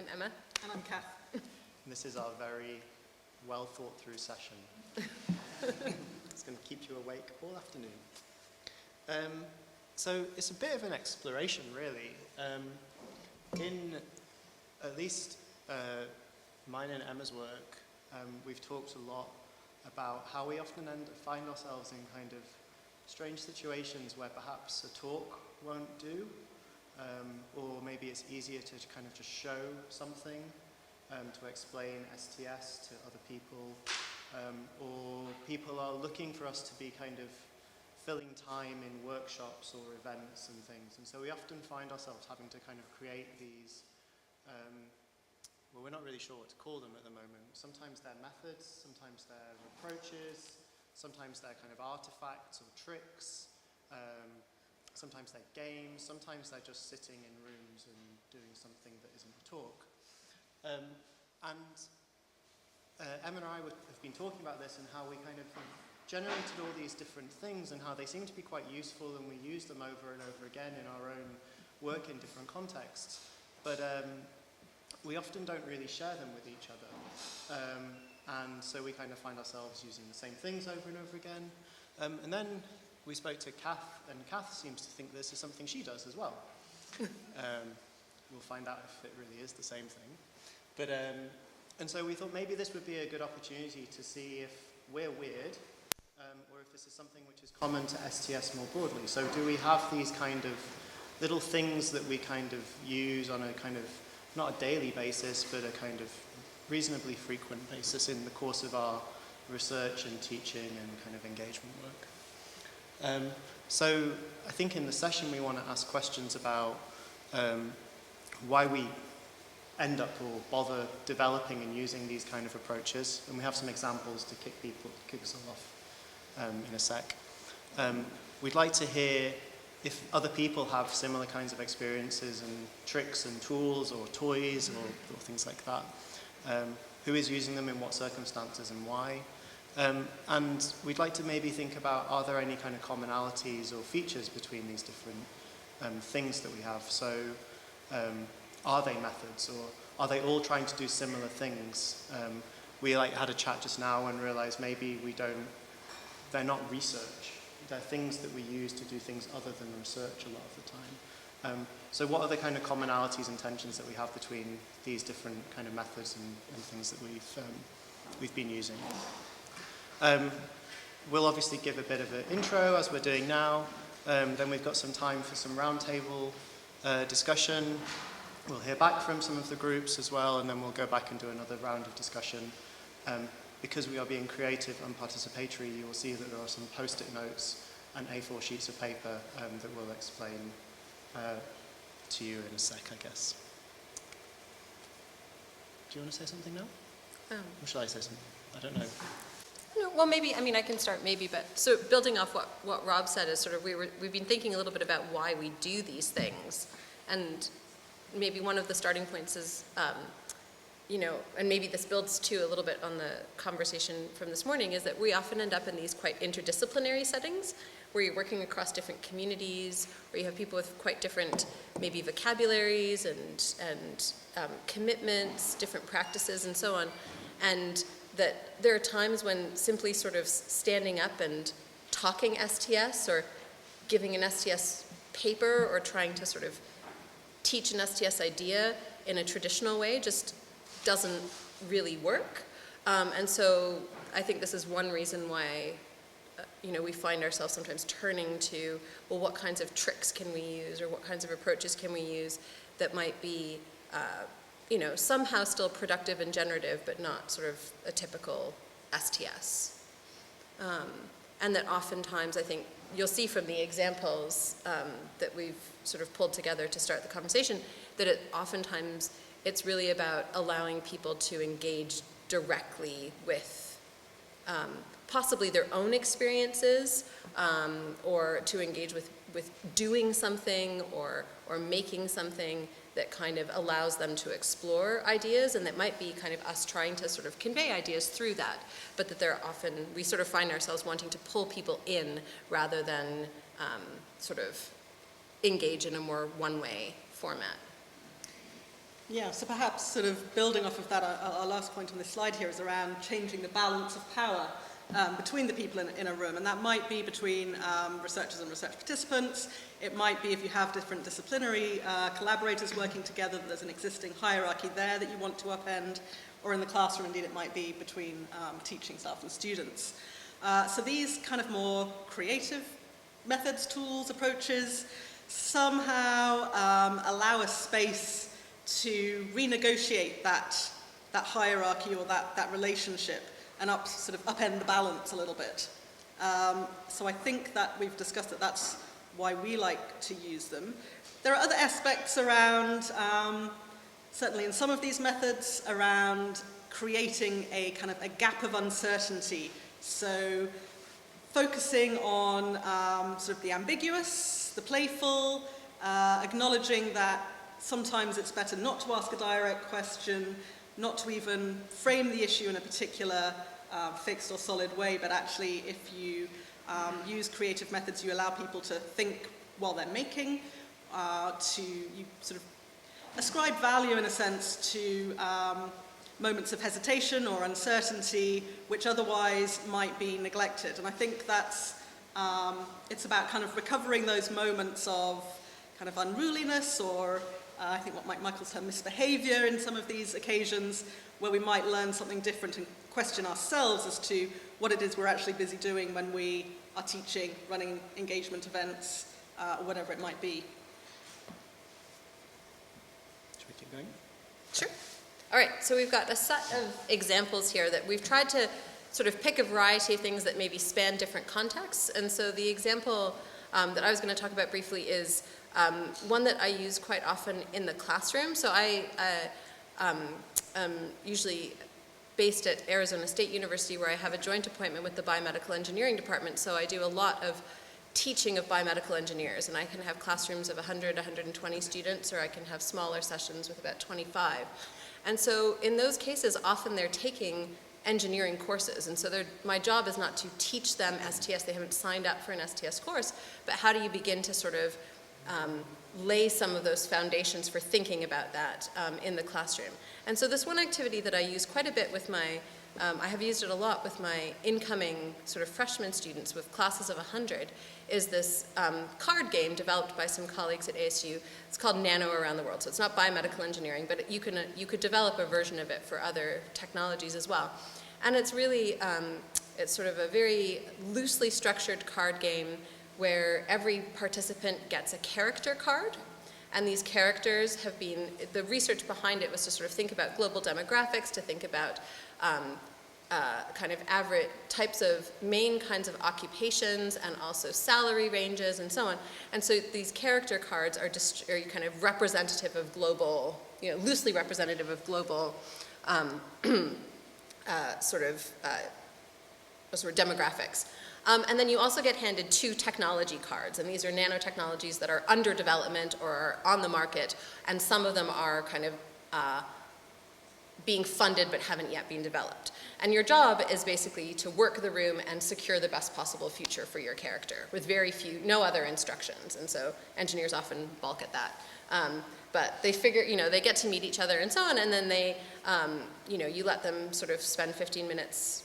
I'm Emma. And I'm Cath. And this is our very well thought through session. It's going to keep you awake all afternoon. So it's a bit of an exploration, really. In at least mine and Emma's work, we've talked a lot about how we often find ourselves in kind of strange situations where perhaps a talk won't do, or maybe it's easier to kind of just show something to explain STS to other people, or people are looking for us to be kind of filling time in workshops or events and things. And so we often find ourselves having to kind of create these, well, we're not really sure what to call them at the moment. Sometimes they're methods, sometimes they're approaches, sometimes they're kind of artifacts or tricks, sometimes they're games, sometimes they're just sitting in rooms and doing something that isn't a talk. Emma and I have been talking about this and how we kind of generated all these different things and how they seem to be quite useful, and we use them over and over again in our own work in different contexts. But we often don't really share them with each other. And so we kind of find ourselves using the same things over and over again. And then we spoke to Cath, and Cath seems to think this is something she does as well. We'll find out if it really is the same thing. But, and so we thought maybe this would be a good opportunity to see if we're weird, or if this is something which is common to STS more broadly. So do we have these kind of little things that we kind of use on a kind of, not a daily basis, but a kind of reasonably frequent basis in the course of our research and teaching and kind of engagement work? So I think in the session we want to ask questions about why we end up or bother developing and using these kind of approaches, and we have some examples to kick us all off in a sec. We'd like to hear if other people have similar kinds of experiences and tricks and tools or toys or things like that. Who is using them, in what circumstances, and why? And we'd like to maybe think about, are there any kind of commonalities or features between these different things that we have? So are they methods, or are they all trying to do similar things? We had a chat just now and realized maybe they're not research. They're things that we use to do things other than research a lot of the time. So what are the kind of commonalities and tensions that we have between these different kind of methods and things that we've been using? We'll obviously give a bit of an intro, as we're doing now. Then we've got some time for some roundtable discussion. We'll hear back from some of the groups as well, and then we'll go back and do another round of discussion. Because we are being creative and participatory, you will see that there are some post-it notes and A4 sheets of paper that we'll explain to you in a sec, I guess. Do you want to say something now? Or shall I say something? I don't know. No, well, maybe, I mean, I can start maybe, but so building off what Rob said is sort of we've been thinking a little bit about why we do these things, and maybe one of the starting points is, and maybe this builds too a little bit on the conversation from this morning, is that we often end up in these quite interdisciplinary settings where you're working across different communities, where you have people with quite different maybe vocabularies and commitments, different practices and so on, and that there are times when simply sort of standing up and talking STS or giving an STS paper or trying to sort of teach an STS idea in a traditional way just doesn't really work. And so I think this is one reason why we find ourselves sometimes turning to, well, what kinds of tricks can we use, or what kinds of approaches can we use that might be somehow still productive and generative, but not sort of a typical STS. And that oftentimes, I think you'll see from the examples that we've sort of pulled together to start the conversation, that oftentimes it's really about allowing people to engage directly with possibly their own experiences, or to engage with doing something or making something that kind of allows them to explore ideas, and that might be kind of us trying to sort of convey ideas through that, but that we sort of find ourselves wanting to pull people in rather than sort of engage in a more one-way format. Yeah, so perhaps sort of building off of that, our last point on this slide here is around changing the balance of power between the people in a room, and that might be between researchers and research participants. It might be if you have different disciplinary collaborators working together, there's an existing hierarchy there that you want to upend, or in the classroom, indeed, it might be between teaching staff and students. So these kind of more creative methods, tools, approaches somehow allow a space to renegotiate that hierarchy or that relationship and sort of upend the balance a little bit. So I think that we've discussed that that's why we like to use them. There are other aspects around, certainly in some of these methods, around creating a kind of a gap of uncertainty. So focusing on sort of the ambiguous, the playful, acknowledging that sometimes it's better not to ask a direct question, not to even frame the issue in a particular fixed or solid way, but actually if you use creative methods, you allow people to think while they're making, you sort of ascribe value in a sense to moments of hesitation or uncertainty which otherwise might be neglected. And I think that's, it's about kind of recovering those moments of kind of unruliness or I think what Michael's term misbehavior in some of these occasions where we might learn something different and question ourselves as to what it is we're actually busy doing when we are teaching, running engagement events, or whatever it might be. Should we keep going? Sure. All right, so we've got a set of examples here that we've tried to sort of pick a variety of things that maybe span different contexts. And so the example that I was going to talk about briefly is one that I use quite often in the classroom. So I usually based at Arizona State University where I have a joint appointment with the biomedical engineering department. So I do a lot of teaching of biomedical engineers, and I can have classrooms of 100, 120 students, or I can have smaller sessions with about 25. And so in those cases, often they're taking engineering courses, and so my job is not to teach them STS, they haven't signed up for an STS course, but how do you begin to sort of lay some of those foundations for thinking about that in the classroom. And so this one activity that I use quite a bit with my, I have used it a lot with my incoming sort of freshman students with classes of 100, is this card game developed by some colleagues at ASU. It's called Nano Around the World. So it's not biomedical engineering, but you could develop a version of it for other technologies as well. And it's really, it's sort of a very loosely structured card game where every participant gets a character card, and these characters have been, the research behind it was to sort of think about global demographics, to think about kind of average types of main kinds of occupations and also salary ranges and so on. And so these character cards are kind of representative of global, loosely representative of global sort of demographics. And then you also get handed 2 technology cards, and these are nanotechnologies that are under development or are on the market, and some of them are kind of being funded but haven't yet been developed. And your job is basically to work the room and secure the best possible future for your character with no other instructions, and so engineers often balk at that. But they figure, they get to meet each other and so on, and then they, you let them sort of spend 15 minutes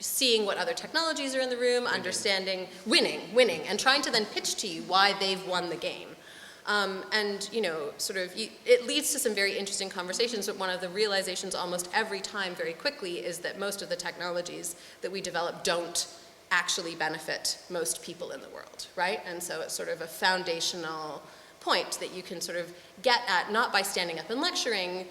seeing what other technologies are in the room, understanding, winning, and trying to then pitch to you why they've won the game. And, it leads to some very interesting conversations, but one of the realizations almost every time very quickly is that most of the technologies that we develop don't actually benefit most people in the world, right? And so it's sort of a foundational point that you can sort of get at, not by standing up and lecturing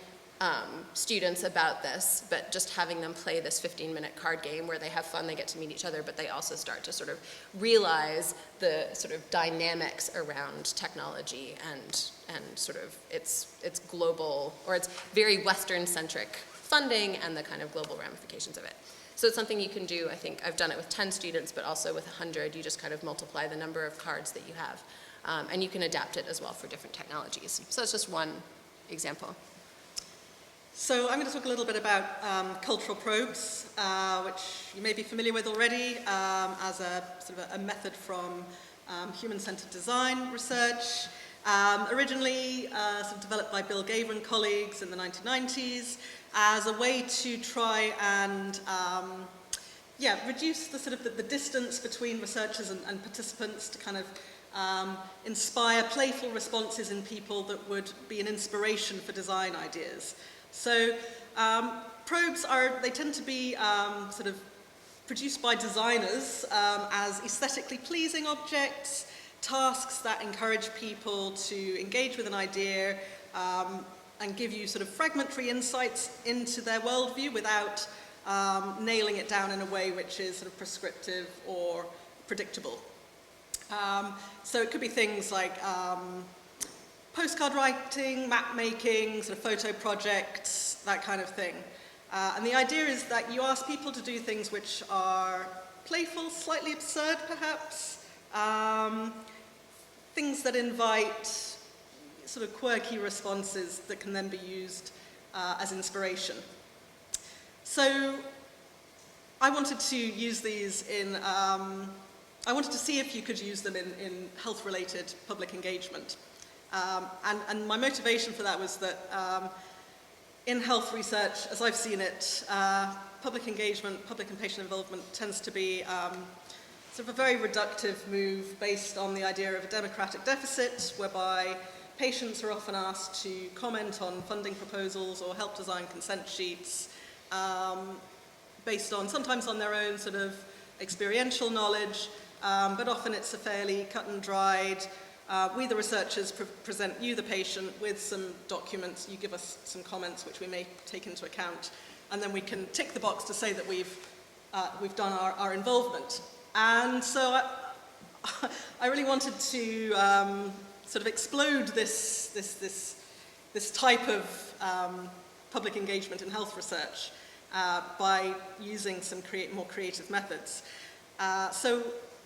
students about this, but just having them play this 15-minute card game where they have fun, they get to meet each other, but they also start to sort of realize the sort of dynamics around technology and sort of its global, or its very Western-centric funding and the kind of global ramifications of it. So it's something you can do. I think I've done it with 10 students, but also with 100, you just kind of multiply the number of cards that you have. And you can adapt it as well for different technologies. So it's just one example. So I'm going to talk a little bit about cultural probes, which you may be familiar with already as a sort of a method from human-centered design research. Originally sort of developed by Bill Gaver and colleagues in the 1990s as a way to try and reduce the sort of the distance between researchers and participants, to kind of inspire playful responses in people that would be an inspiration for design ideas. So probes they tend to be sort of produced by designers as aesthetically pleasing objects, tasks that encourage people to engage with an idea and give you sort of fragmentary insights into their worldview without nailing it down in a way which is sort of prescriptive or predictable. So it could be things like postcard writing, map making, sort of photo projects, that kind of thing. And the idea is that you ask people to do things which are playful, slightly absurd perhaps, things that invite sort of quirky responses that can then be used as inspiration. So I wanted to use these in, I wanted to see if you could use them in health-related public engagement. And my motivation for that was that in health research, as I've seen it, public engagement, public and patient involvement tends to be sort of a very reductive move based on the idea of a democratic deficit, whereby patients are often asked to comment on funding proposals or help design consent sheets based on, sometimes on their own sort of experiential knowledge, but often it's a fairly cut and dried, we the researchers present you the patient with some documents, you give us some comments which we may take into account, and then we can tick the box to say that we've done our involvement. And so I really wanted to sort of explode this type of public engagement in health research by using some more creative methods. So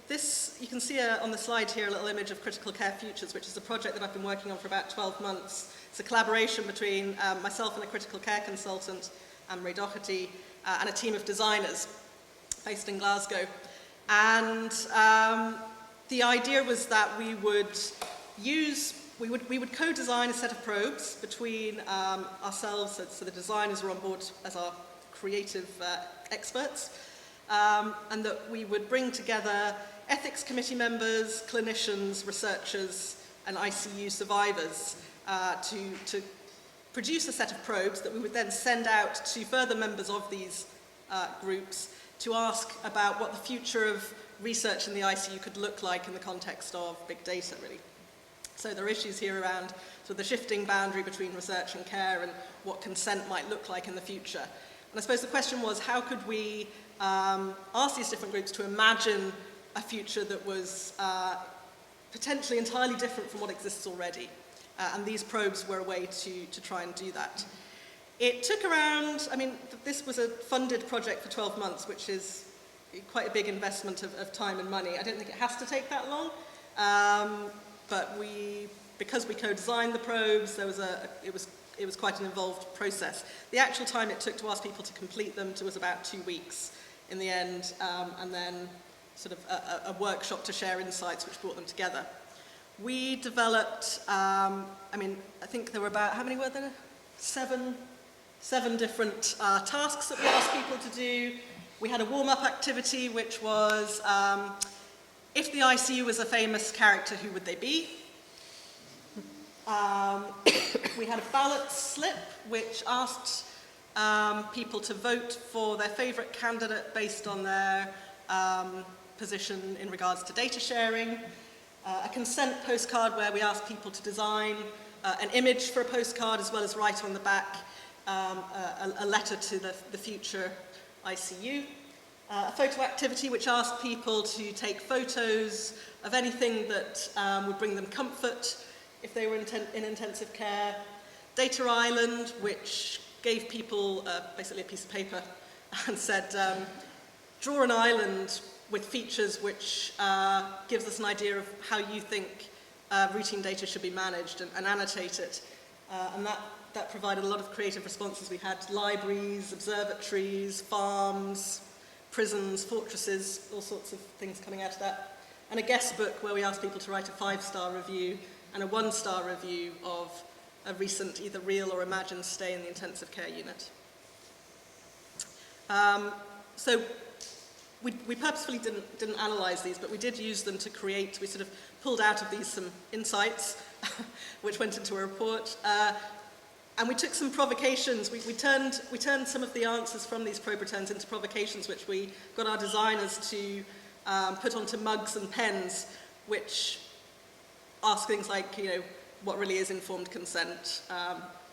this, you can see on the slide here a little image of Critical Care Futures, which is a project that I've been working on for about 12 months. It's a collaboration between myself and a critical care consultant, Anne-Marie Doherty, and a team of designers based in Glasgow. And the idea was that we would co-design a set of probes between ourselves, so the designers are on board as our creative experts, and that we would bring together ethics committee members, clinicians, researchers, and ICU survivors to produce a set of probes that we would then send out to further members of these groups to ask about what the future of research in the ICU could look like in the context of big data, really. So there are issues here around sort of the shifting boundary between research and care and what consent might look like in the future. And I suppose the question was, how could we ask these different groups to imagine a future that was potentially entirely different from what exists already? And these probes were a way to try and do that. It took around, I mean, this was a funded project for 12 months, which is quite a big investment of time and money. I don't think it has to take that long, but because we co-designed the probes, it was quite an involved process. The actual time it took to ask people to complete them was about 2 weeks in the end, and then sort of a workshop to share insights which brought them together. We developed, I think there were about, how many were there? Seven different tasks that we asked people to do. We had a warm-up activity, which was, if the ICU was a famous character, who would they be? We had a ballot slip, which asked people to vote for their favourite candidate based on their position in regards to data sharing. A consent postcard where we asked people to design an image for a postcard as well as write on the back a letter to the future ICU. A photo activity which asked people to take photos of anything that would bring them comfort if they were in intensive care. Data Island, which gave people basically a piece of paper and said, draw an island with features which gives us an idea of how you think routine data should be managed, and annotate it. And that provided a lot of creative responses. We had libraries, observatories, farms, prisons, fortresses, all sorts of things coming out of that. And a guest book where we asked people to write a 5-star review and a 1-star review of a recent either real or imagined stay in the intensive care unit. So we purposefully didn't analyse these, but we did use them to create, we sort of pulled out of these some insights, which went into a report. And we took some provocations. We turned some of the answers from these probe returns into provocations, which we got our designers to put onto mugs and pens, which ask things like, what really is informed consent?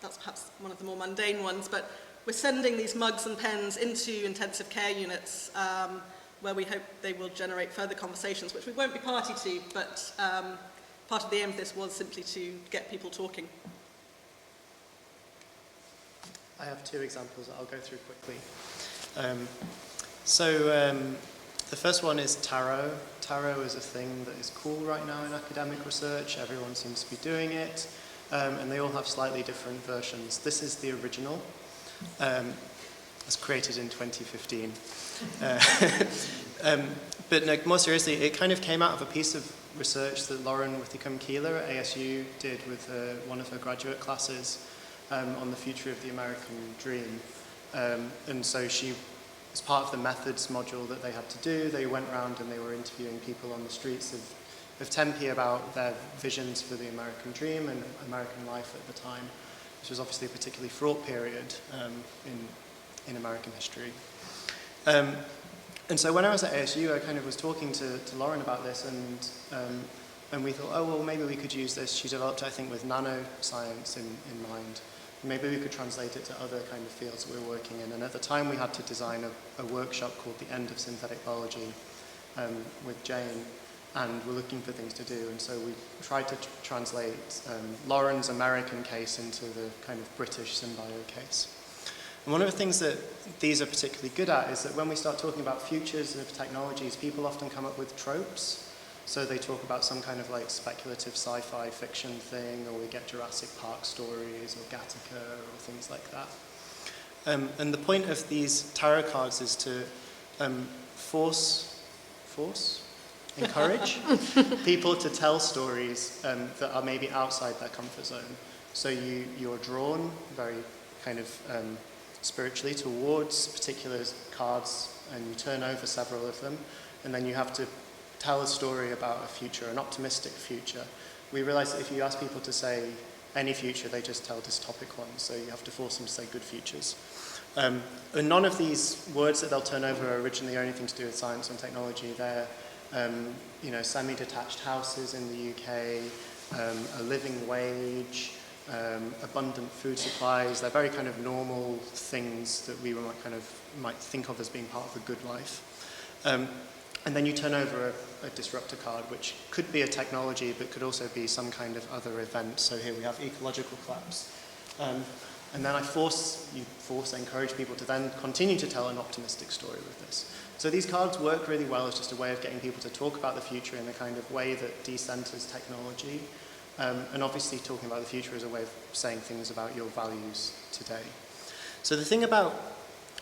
That's perhaps one of the more mundane ones, but we're sending these mugs and pens into intensive care units where we hope they will generate further conversations, which we won't be party to, but part of the aim of this was simply to get people talking. I have 2 examples that I'll go through quickly. The first one is Tarot. Tarot is a thing that is cool right now in academic research. Everyone seems to be doing it, and they all have slightly different versions. This is the original. It was created in 2015. But no, more seriously, it kind of came out of a piece of research that Lauren Withicum-Keeler at ASU did with one of her graduate classes on the future of the American dream. And so she, as part of the methods module that they had to do, they went around and they were interviewing people on the streets of Tempe about their visions for the American dream and American life at the time, which was obviously a particularly fraught period in American history. And so when I was at ASU, I kind of was talking to Lauren about this, and we thought, oh, well, maybe we could use this. She developed, I think, with nanoscience in mind. Maybe we could translate it to other kind of fields that we were working in. And at the time, we had to design a workshop called The End of Synthetic Biology with Jane, and we're looking for things to do. And so we tried to translate Lauren's American case into the kind of British symbio case. And one of the things that these are particularly good at is that when we start talking about futures of technologies, people often come up with tropes. So they talk about some kind of like speculative sci-fi fiction thing, or we get Jurassic Park stories, or Gattaca, or things like that. And the point of these tarot cards is to encourage people to tell stories that are maybe outside their comfort zone. So you're drawn very kind of spiritually towards particular cards, and you turn over several of them, and then you have to tell a story about a future, an optimistic future. We realize that if you ask people to say any future, they just tell dystopic ones, so you have to force them to say good futures. And none of these words that they'll turn over are originally anything to do with science and technology. They're semi-detached houses in the UK, a living wage, abundant food supplies. They're very kind of normal things that we might think of as being part of a good life. And then you turn over a disruptor card, which could be a technology, but could also be some kind of other event. So here we have ecological collapse. And then I encourage people to then continue to tell an optimistic story with this. So these cards work really well as just a way of getting people to talk about the future in a kind of way that decenters technology. And obviously talking about the future is a way of saying things about your values today. So the thing about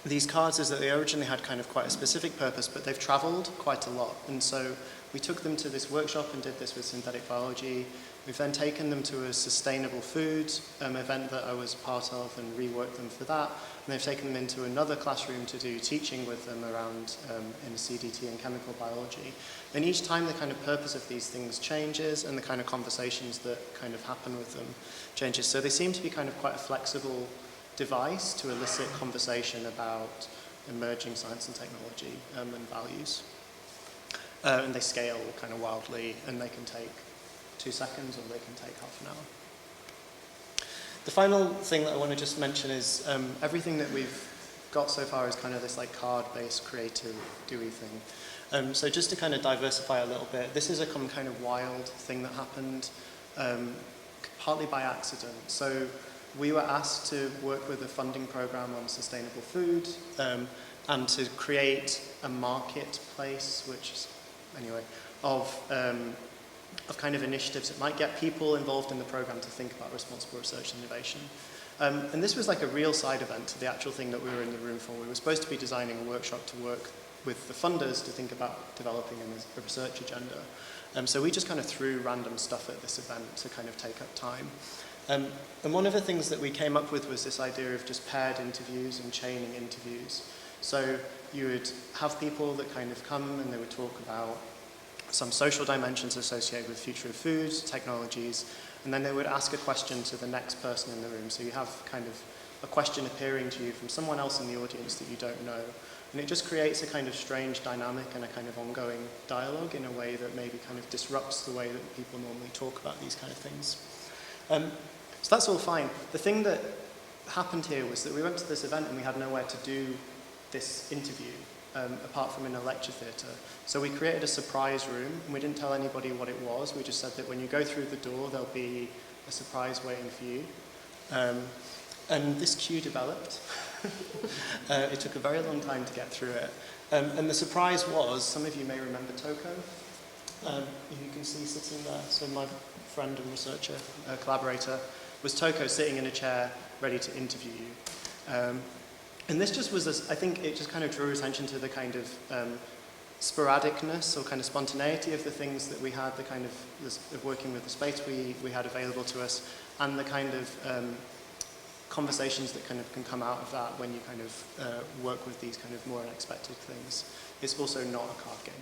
these cards is that they originally had kind of quite a specific purpose, but they've traveled quite a lot. And so we took them to this workshop and did this with synthetic biology. We've then taken them to a sustainable food event that I was part of and reworked them for that. And they've taken them into another classroom to do teaching with them around in CDT and chemical biology. And each time the kind of purpose of these things changes and the kind of conversations that kind of happen with them changes. So they seem to be kind of quite a flexible device to elicit conversation about emerging science and technology and values. And they scale kind of wildly, and they can take 2 seconds or they can take half an hour. The final thing that I want to just mention is everything that we've got so far is kind of this like card-based creative GUI thing. So just to kind of diversify a little bit, this is a kind of wild thing that happened partly by accident. So we were asked to work with a funding program on sustainable food and to create a marketplace, of kind of initiatives that might get people involved in the program to think about responsible research and innovation. And this was like a real side event to the actual thing that we were in the room for. We were supposed to be designing a workshop to work with the funders to think about developing a research agenda. So we just kind of threw random stuff at this event to kind of take up time. And one of the things that we came up with was this idea of just paired interviews and chaining interviews. So you would have people that kind of come and they would talk about some social dimensions associated with future of food, technologies, and then they would ask a question to the next person in the room. So you have kind of a question appearing to you from someone else in the audience that you don't know. And it just creates a kind of strange dynamic and a kind of ongoing dialogue in a way that maybe kind of disrupts the way that people normally talk about these kind of things. So that's all fine. The thing that happened here was that we went to this event and we had nowhere to do this interview apart from in a lecture theatre. So we created a surprise room and we didn't tell anybody what it was. We just said that when you go through the door, there'll be a surprise waiting for you. And this queue developed. It took a very long time to get through it. And the surprise was, some of you may remember Toko. You can see sitting there. So my friend and researcher, collaborator, was Toko sitting in a chair ready to interview you. And this just was, I think it just kind of drew attention to the kind of sporadicness or kind of spontaneity of the things that we had, the kind of working with the space we had available to us, and the kind of conversations that kind of can come out of that when you kind of work with these kind of more unexpected things. It's also not a card game.